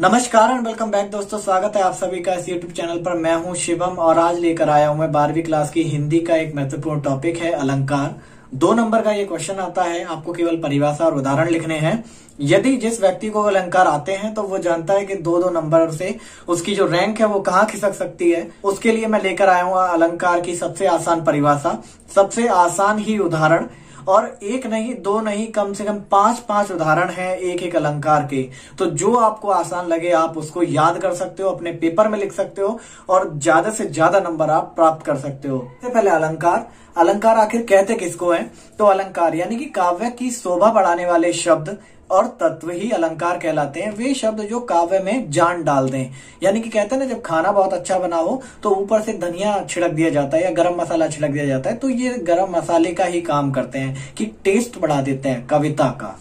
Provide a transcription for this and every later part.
नमस्कार and welcome back दोस्तों, स्वागत है आप सभी का इस यूट्यूब चैनल पर। मैं हूं शिवम और आज लेकर आया हूं मैं 12वीं क्लास की हिंदी का एक महत्वपूर्ण टॉपिक है अलंकार। 2 नंबर का ये क्वेश्चन आता है, आपको केवल परिभाषा और उदाहरण लिखने हैं। यदि जिस व्यक्ति को अलंकार आते हैं तो वो जानता है कि 2-2 नंबर से उसकी जो रैंक है वो कहाँ खिसक सकती है। उसके लिए मैं लेकर आया हूँ अलंकार की सबसे आसान परिभाषा, सबसे आसान ही उदाहरण, और 1 नहीं 2 नहीं कम से कम 5 उदाहरण हैं एक एक अलंकार के। तो जो आपको आसान लगे आप उसको याद कर सकते हो, अपने पेपर में लिख सकते हो और ज्यादा से ज्यादा नंबर आप प्राप्त कर सकते हो। सबसे पहले अलंकार आखिर कहते किसको है? तो अलंकार यानी कि काव्य की शोभा बढ़ाने वाले शब्द और तत्व ही अलंकार कहलाते हैं। वे शब्द जो काव्य में जान डाल दें, यानी कि कहते हैं ना, जब खाना बहुत अच्छा बना हो तो ऊपर से धनिया छिड़क दिया जाता है या गरम मसाला छिड़क दिया जाता है, तो ये गरम मसाले का ही काम करते हैं कि टेस्ट बढ़ा देते हैं कविता का।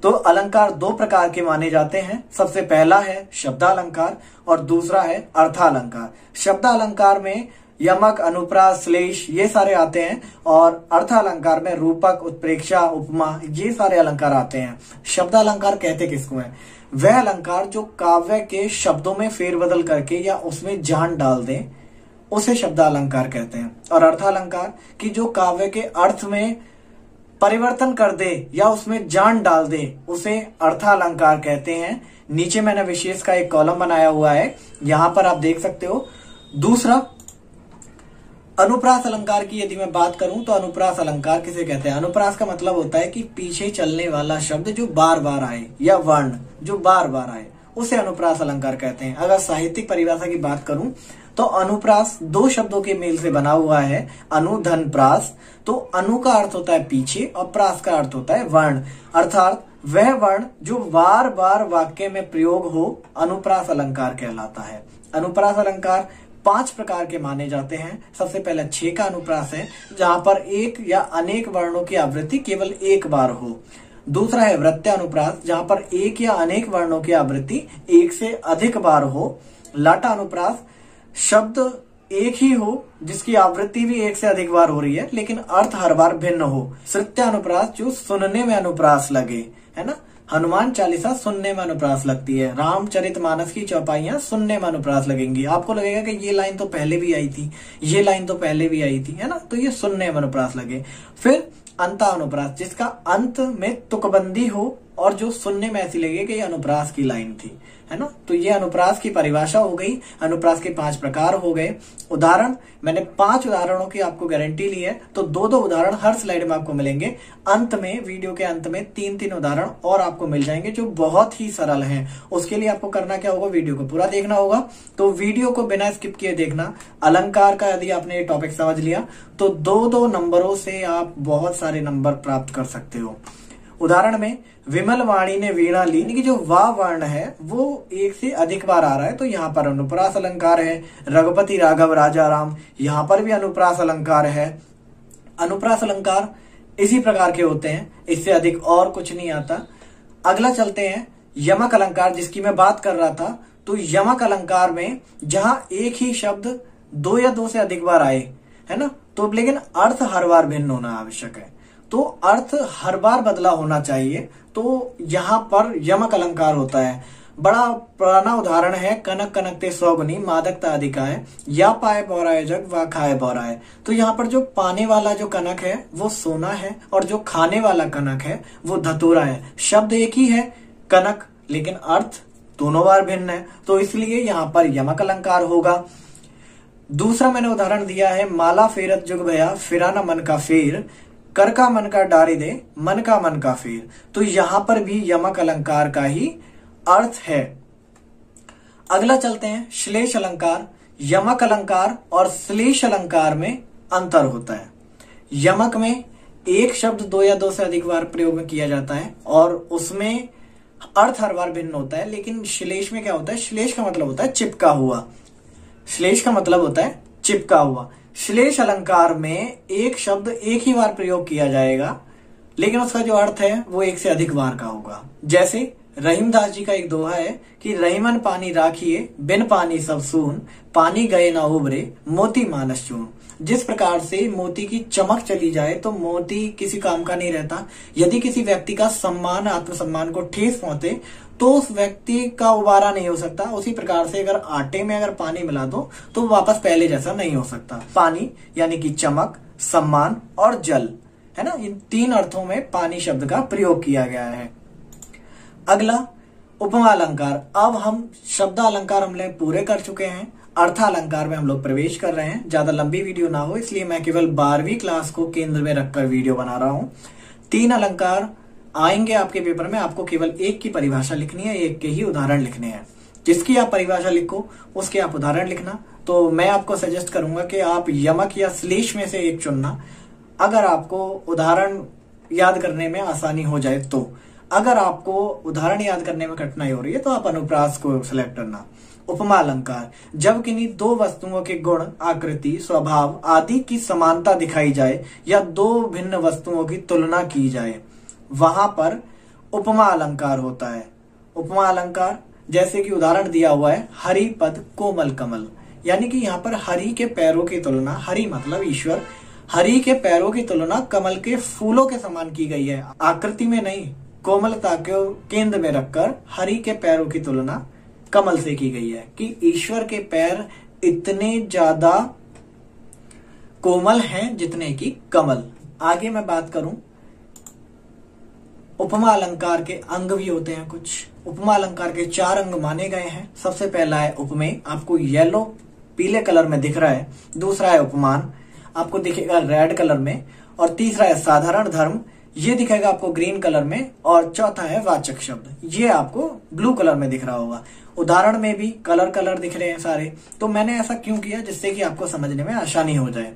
तो अलंकार 2 प्रकार के माने जाते हैं। सबसे पहला है शब्दालंकार और दूसरा है अर्थालंकार। शब्दालंकार में यमक, अनुप्रास, श्लेष ये सारे आते हैं और अर्थालंकार में रूपक, उत्प्रेक्षा, उपमा ये सारे अलंकार आते हैं। शब्दालंकार कहते किसको है? वह अलंकार जो काव्य के शब्दों में फेरबदल करके या उसमें जान डाल दें, उसे शब्दालंकार कहते हैं। और अर्थालंकार कि जो काव्य के अर्थ में परिवर्तन कर दे या उसमें जान डाल दे, उसे अर्थालंकार कहते हैं। नीचे मैंने विशेष का एक कॉलम बनाया हुआ है, यहां पर आप देख सकते हो। दूसरा अनुप्रास अलंकार की यदि मैं बात करूं तो अनुप्रास अलंकार किसे कहते हैं? अनुप्रास का मतलब होता है कि पीछे चलने वाला शब्द जो बार बार आए या वर्ण जो बार बार आए, उसे अनुप्रास अलंकार कहते हैं। अगर साहित्यिक परिभाषा की बात करूं तो अनुप्रास 2 शब्दों के मेल से बना हुआ है, अनु धन प्रास। तो अनु का अर्थ होता है पीछे और प्रास का अर्थ होता है वर्ण, अर्थात वह वर्ण जो बार बार वाक्य में प्रयोग हो, अनुप्रास अलंकार कहलाता है। अनुप्रास अलंकार 5 प्रकार के माने जाते हैं। सबसे पहला 6 का अनुप्रास है, जहां पर एक या अनेक वर्णों की आवृत्ति केवल एक बार हो। दूसरा है वृत्यानुप्रास, जहां पर एक या अनेक वर्णों की आवृत्ति एक से अधिक बार हो। लाटानुप्रास, शब्द एक ही हो जिसकी आवृत्ति भी एक से अधिक बार हो रही है लेकिन अर्थ हर बार भिन्न हो। श्रुत्यानुप्रास, जो सुनने में अनुप्रास लगे, है ना। हनुमान चालीसा सुनने में अनुप्रास लगती है, रामचरितमानस की चौपाइयां सुनने में अनुप्रास लगेंगी। आपको लगेगा कि ये लाइन तो पहले भी आई थी, ये लाइन तो पहले भी आई थी, है ना, तो ये सुनने में अनुप्रास लगे। फिर अंतानुप्रास, जिसका अंत में तुकबंदी हो और जो सुनने में ऐसी लगे कि ये अनुप्रास की लाइन थी, है ना। तो ये अनुप्रास की परिभाषा हो गई। अनुप्रास के 5 प्रकार हो गए। उदाहरण मैंने 5 उदाहरणों की आपको गारंटी ली है, तो 2-2 उदाहरण हर स्लाइड में आपको मिलेंगे। अंत में, वीडियो के अंत में 3-3 उदाहरण और आपको मिल जाएंगे जो बहुत ही सरल हैं। उसके लिए आपको करना क्या होगा? वीडियो को पूरा देखना होगा। तो वीडियो को बिना स्किप किए देखना। अलंकार का यदि आपने ये टॉपिक समझ लिया तो 2-2 नंबरों से आप बहुत सारे नंबर प्राप्त कर सकते हो। उदाहरण में विमल वाणी ने वीणा ली, यानी कि जो वा वर्ण है वो एक से अधिक बार आ रहा है, तो यहाँ पर अनुप्रास अलंकार है। रघुपति राघव राजा राम, यहाँ पर भी अनुप्रास अलंकार है। अनुप्रास अलंकार इसी प्रकार के होते हैं, इससे अधिक और कुछ नहीं आता। अगला चलते हैं यमक अलंकार, जिसकी मैं बात कर रहा था। तो यमक अलंकार में जहां एक ही शब्द 2 या 2 से अधिक बार आए, है ना, तो लेकिन अर्थ हर बार भिन्न होना आवश्यक है, तो अर्थ हर बार बदला होना चाहिए, तो यहाँ पर यमक अलंकार होता है। बड़ा पुराना उदाहरण है, कनक कनकते सौगुनी मादकता अधिकाय, या पाए बौराए जग वा खाए बौराए। तो यहाँ पर जो पाने वाला जो कनक है वो सोना है और जो खाने वाला कनक है वो धतूरा है। शब्द एक ही है कनक, लेकिन अर्थ दोनों बार भिन्न है, तो इसलिए यहाँ पर यमक अलंकार होगा। दूसरा मैंने उदाहरण दिया है, माला फेरत जुग भया फिरा न मन का फेर, कर का मन का डारी दे मन का मन का फेर। तो यहां पर भी यमक अलंकार का ही अर्थ है। अगला चलते हैं श्लेष अलंकार। यमक अलंकार और श्लेष अलंकार में अंतर होता है। यमक में एक शब्द 2 या 2 से अधिक बार प्रयोग में किया जाता है और उसमें अर्थ हर बार भिन्न होता है, लेकिन श्लेष में क्या होता है? श्लेष का मतलब होता है चिपका हुआ। श्लेष का मतलब होता है चिपका हुआ। श्लेष अलंकार में एक शब्द एक ही बार प्रयोग किया जाएगा, लेकिन उसका जो अर्थ है वो एक से अधिक बार का होगा। जैसे रहीमदास जी का एक दोहा है कि रहीमन पानी राखिए बिन पानी सब सून, पानी गए ना उबरे मोती मानस चून। जिस प्रकार से मोती की चमक चली जाए तो मोती किसी काम का नहीं रहता। यदि किसी व्यक्ति का सम्मान, आत्मसम्मान को ठेस पहुंचे तो उस व्यक्ति का उबारा नहीं हो सकता। उसी प्रकार से अगर आटे में अगर पानी मिला दो तो वापस पहले जैसा नहीं हो सकता। पानी यानी कि चमक, सम्मान और जल, है ना, इन 3 अर्थों में पानी शब्द का प्रयोग किया गया है। अगला उपमा अलंकार। अब हम शब्द अलंकार हमने पूरे कर चुके हैं, अर्थ अलंकार में हम लोग प्रवेश कर रहे हैं। ज्यादा लंबी वीडियो ना हो इसलिए मैं केवल 12वीं क्लास को केंद्र में रखकर वीडियो बना रहा हूं। 3 अलंकार आएंगे आपके पेपर में, आपको केवल एक की परिभाषा लिखनी है, एक के ही उदाहरण लिखने हैं। जिसकी आप परिभाषा लिखो उसके आप उदाहरण लिखना। तो मैं आपको सजेस्ट करूंगा कि आप यमक या श्लेष में से एक चुनना, अगर आपको उदाहरण याद करने में आसानी हो जाए तो। अगर आपको उदाहरण याद करने में कठिनाई हो रही है तो आप अनुप्रास को सिलेक्ट करना। उपमा अलंकार, जब किन्हीं 2 वस्तुओं के गुण, आकृति, स्वभाव आदि की समानता दिखाई जाए या 2 भिन्न वस्तुओं की तुलना की जाए, वहां पर उपमा अलंकार होता है। उपमा अलंकार जैसे कि उदाहरण दिया हुआ है, हरि पद कोमल कमल, यानी कि यहाँ पर हरि के पैरों की तुलना, हरि मतलब ईश्वर, हरि के पैरों की तुलना कमल के फूलों के समान की गई है। आकृति में नहीं, कोमलता को केंद्र में रखकर हरि के पैरों की तुलना कमल से की गई है कि ईश्वर के पैर इतने ज्यादा कोमल हैं जितने कि कमल। आगे मैं बात करूं, उपमा अलंकार के अंग भी होते हैं कुछ। उपमा अलंकार के 4 अंग माने गए हैं। सबसे पहला है उपमेय, आपको येलो पीले कलर में दिख रहा है। दूसरा है उपमान, आपको दिखेगा रेड कलर में। और तीसरा है साधारण धर्म, ये दिखेगा आपको ग्रीन कलर में। और चौथा है वाचक शब्द, ये आपको ब्लू कलर में दिख रहा होगा। उदाहरण में भी कलर दिख रहे हैं सारे। तो मैंने ऐसा क्यों किया, जिससे कि आपको समझने में आसानी हो जाए।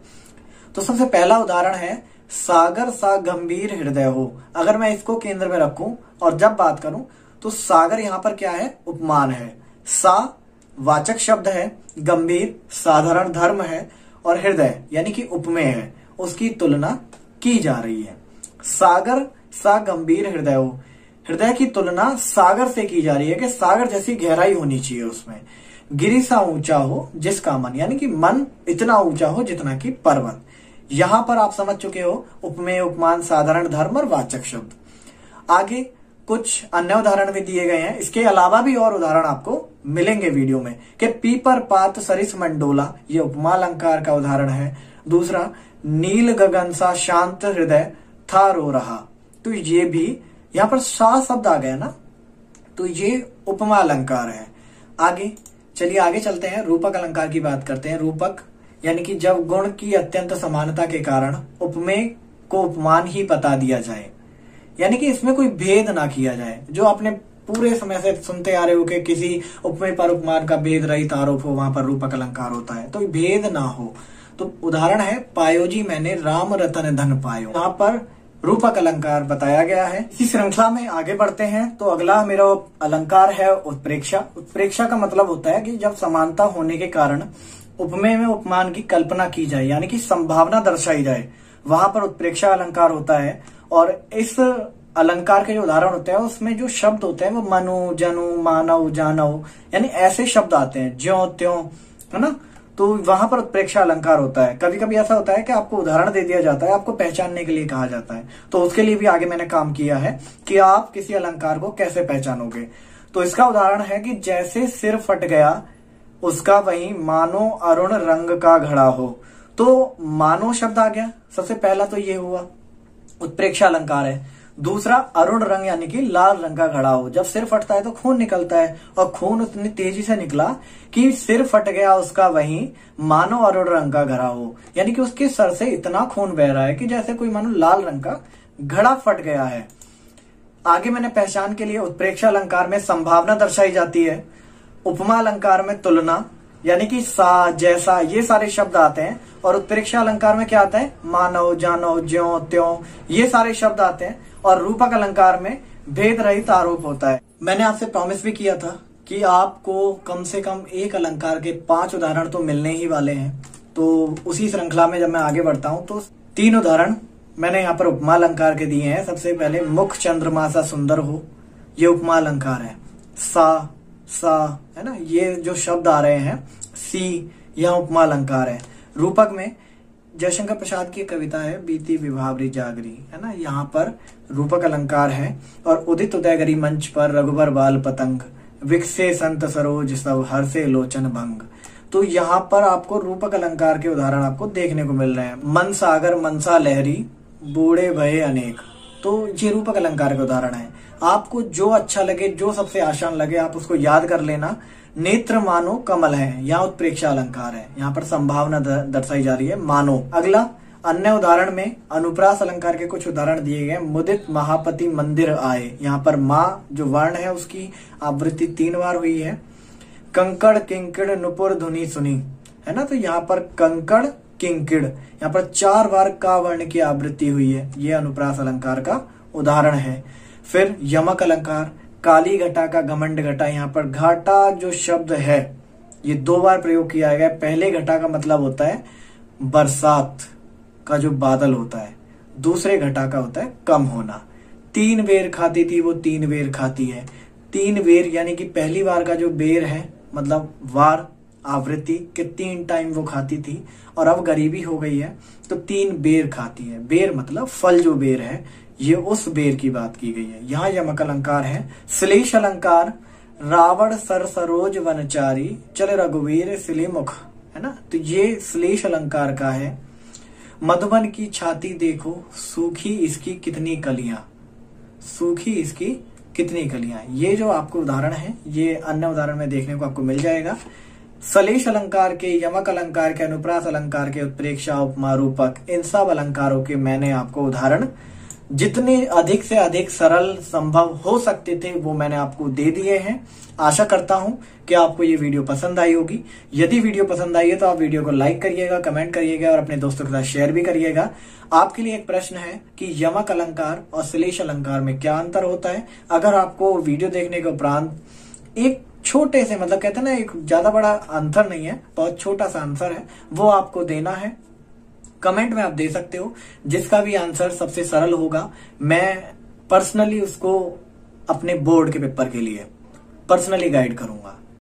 तो सबसे पहला उदाहरण है, सागर सा गंभीर हृदय हो। अगर मैं इसको केंद्र में रखूं और जब बात करूं तो सागर यहां पर क्या है, उपमान है। सा वाचक शब्द है, गंभीर साधारण धर्म है, और हृदय यानी कि उपमेय है, उसकी तुलना की जा रही है। सागर सा गंभीर हृदय हो, हृदय की तुलना सागर से की जा रही है कि सागर जैसी गहराई होनी चाहिए उसमें। गिरि सा ऊंचा हो जिसका मन, यानी कि मन इतना ऊंचा हो जितना कि पर्वत। यहां पर आप समझ चुके हो उपमेय, उपमान, साधारण धर्म और वाचक शब्द। आगे कुछ अन्य उदाहरण भी दिए गए हैं, इसके अलावा भी और उदाहरण आपको मिलेंगे वीडियो में कि पीपर पात सरिस मंडोला, ये उपमा अलंकार का उदाहरण है। दूसरा, नील गगन सा शांत हृदय था रो रहा, तो ये भी यहाँ पर सा शब्द आ गया ना, तो ये उपमा अलंकार है। आगे चलिए आगे चलते हैं, रूपक अलंकार की बात करते हैं। रूपक यानी कि जब गुण की अत्यंत समानता के कारण उपमेय को उपमान ही बता दिया जाए, यानी कि इसमें कोई भेद ना किया जाए। जो आपने पूरे समय से सुनते आ रहे हो कि किसी उपमेय पर उपमान का भेद रहित आरोप हो, वहां पर रूपक अलंकार होता है, तो भेद ना हो। तो उदाहरण है, पायो जी मैंने राम रतन धन पायो, यहाँ पर रूपक अलंकार बताया गया है। इसी श्रृंखला में आगे बढ़ते हैं। तो अगला मेरा अलंकार है उत्प्रेक्षा। उत्प्रेक्षा का मतलब होता है कि जब समानता होने के कारण उपमेय में उपमान की कल्पना की जाए, यानी कि संभावना दर्शाई जाए, वहां पर उत्प्रेक्षा अलंकार होता है। और इस अलंकार के जो उदाहरण होते हैं उसमें जो शब्द होते हैं वो मनु, जनु, मानव, जानव, यानी ऐसे शब्द आते हैं, ज्यों त्यों, है ना। तो वहां पर उत्प्रेक्षा अलंकार होता है। कभी कभी ऐसा होता है कि आपको उदाहरण दे दिया जाता है, आपको पहचानने के लिए कहा जाता है, तो उसके लिए भी आगे मैंने काम किया है कि आप किसी अलंकार को कैसे पहचानोगे। तो इसका उदाहरण है कि जैसे सिर फट गया उसका वही मानो अरुण रंग का घड़ा हो। तो मानो शब्द आ गया, सबसे पहला तो ये हुआ उत्प्रेक्षा अलंकार है। दूसरा, अरुण रंग यानी कि लाल रंग का घड़ा हो। जब सिर फटता है तो खून निकलता है, और खून उतनी तेजी से निकला कि सिर फट गया उसका वही मानो अरुण रंग का घड़ा हो, यानी कि उसके सर से इतना खून बह रहा है कि जैसे कोई मानो लाल रंग का घड़ा फट गया है। आगे मैंने पहचान के लिए उत्प्रेक्षा अलंकार में संभावना दर्शाई जाती है, उपमा अलंकार में तुलना यानी कि सा, जैसा, ये सारे शब्द आते हैं। और उत्प्रेक्षा अलंकार में क्या आता है, मानव, जानव, ज्यों त्यों, ये सारे शब्द आते हैं। और रूपक अलंकार में भेद रहित आरोप होता है। मैंने आपसे प्रॉमिस भी किया था कि आपको कम से कम एक अलंकार के 5 उदाहरण तो मिलने ही वाले हैं। तो उसी श्रृंखला में जब मैं आगे बढ़ता हूं तो 3 उदाहरण मैंने यहाँ पर उपमा अलंकार के दिए हैं। सबसे पहले, मुख चंद्रमा सा सुंदर हो, ये उपमा अलंकार है। सा है ना, ये जो शब्द आ रहे हैं, सी, यह उपमा अलंकार है। रूपक में जयशंकर प्रसाद की कविता है बीती विभावरी जागरी, है ना। यहाँ पर रूपक अलंकार है। और उदित उदयगरी मंच पर रघुबर बाल पतंग, विकसे संत सरोज सब हर्षे लोचन भंग। तो यहाँ पर आपको रूपक अलंकार के उदाहरण आपको देखने को मिल रहे हैं। मन सागर मनसा लहरी, बूढ़े भये अनेक। तो ये रूपक अलंकार के उदाहरण है। आपको जो अच्छा लगे, जो सबसे आसान लगे, आप उसको याद कर लेना। नेत्र मानो कमल है, यहाँ उत्प्रेक्षा अलंकार है। यहाँ पर संभावना दर्शाई जा रही है, मानो। अगला अन्य उदाहरण में अनुप्रास अलंकार के कुछ उदाहरण दिए गए। मुदित महापति मंदिर आए, यहाँ पर माँ जो वर्ण है उसकी आवृत्ति 3 बार हुई है। कंकड़ किंकिड़ नुपुर धुनी सुनी, है ना। तो यहाँ पर कंकड़ किंकिड़, यहाँ पर 4 बार का वर्ण की आवृत्ति हुई है। ये अनुप्रास अलंकार का उदाहरण है। फिर यमक अलंकार, काली घटा का घमंड घटा। यहाँ पर घाटा जो शब्द है ये 2 बार प्रयोग किया गया है। पहले घटा का मतलब होता है बरसात का जो बादल होता है, दूसरे घटा का होता है कम होना। 3 बेर खाती थी वो 3 बेर खाती है। 3 बेर यानी कि पहली बार का जो बेर है मतलब वार आवृत्ति के 3 टाइम वो खाती थी और अब गरीबी हो गई है तो 3 बेर खाती है। बेर मतलब फल जो बेर है, ये उस बेर की बात की गई है। यहाँ यमक अलंकार है। श्लेष अलंकार, रावण सर सरोज वनचारी, चल रघुवीर सिलीमुख, है ना। तो ये श्लेष अलंकार का है। मधुबन की छाती देखो, सूखी इसकी कितनी कलियां, सूखी इसकी कितनी कलियां। ये जो आपको उदाहरण है ये अन्य उदाहरण में देखने को आपको मिल जाएगा। श्लेष अलंकार के, यमक अलंकार के, अनुप्रास अलंकार के, उत्प्रेक्षा, उपमा, रूपक, इन सब अलंकारों के मैंने आपको उदाहरण जितने अधिक से अधिक सरल संभव हो सकते थे वो मैंने आपको दे दिए हैं। आशा करता हूं कि आपको ये वीडियो पसंद आई होगी। यदि वीडियो पसंद आई है तो आप वीडियो को लाइक करिएगा, कमेंट करिएगा और अपने दोस्तों के साथ शेयर भी करिएगा। आपके लिए एक प्रश्न है कि यमक अलंकार और श्लेष अलंकार में क्या अंतर होता है। अगर आपको वीडियो देखने के उपरांत एक छोटे से, मतलब कहते हैं ना, एक ज्यादा बड़ा आंसर नहीं है, बहुत छोटा सा आंसर है, वो आपको देना है। कमेंट में आप दे सकते हो। जिसका भी आंसर सबसे सरल होगा मैं पर्सनली उसको अपने बोर्ड के पेपर के लिए पर्सनली गाइड करूंगा।